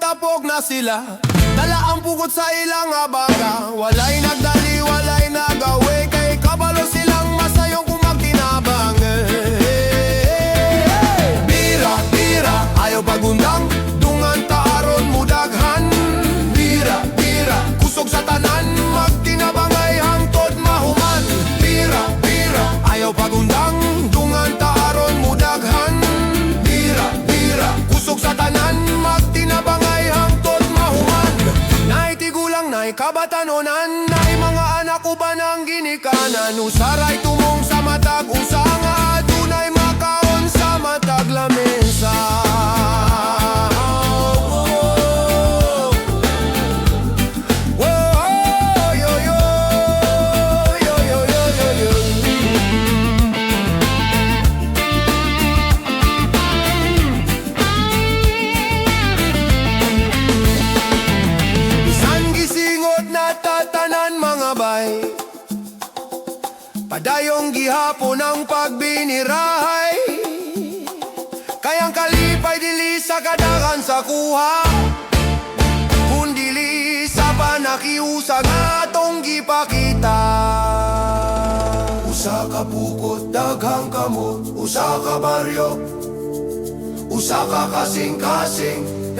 tapok na sila. Dala ang pukot sa ilang abaga. Walay nagdali, walay nagawi. Kay kabalo silang masayong kung magtinabangay. Bira, bira, ayaw pagundang. Dungan ta aron mo daghan. Bira, bira, kusog sa tanan. Magtinabangay hangtod mahuman. Bira, bira, ayaw pagundang. Dungan ta aron mo daghan. Bira, bira, kusog sa tanan. Magtinabangay hangtod mahuman. Nay tigulang, nay kabatan-onan. Nay mga anak uban ang ginikanan. Usaray tumong sa matag usa nga adunay makaon sa matag lamesa. Padayong gihapon ang pagbinirahay. Kayang kalipay dili sa kadagan sa kuha, kundili sa Panaghiusa nga atong gipakita. Usa ka pukot, daghang kamot. Usa ka baryo, usa ka kasing-kasing.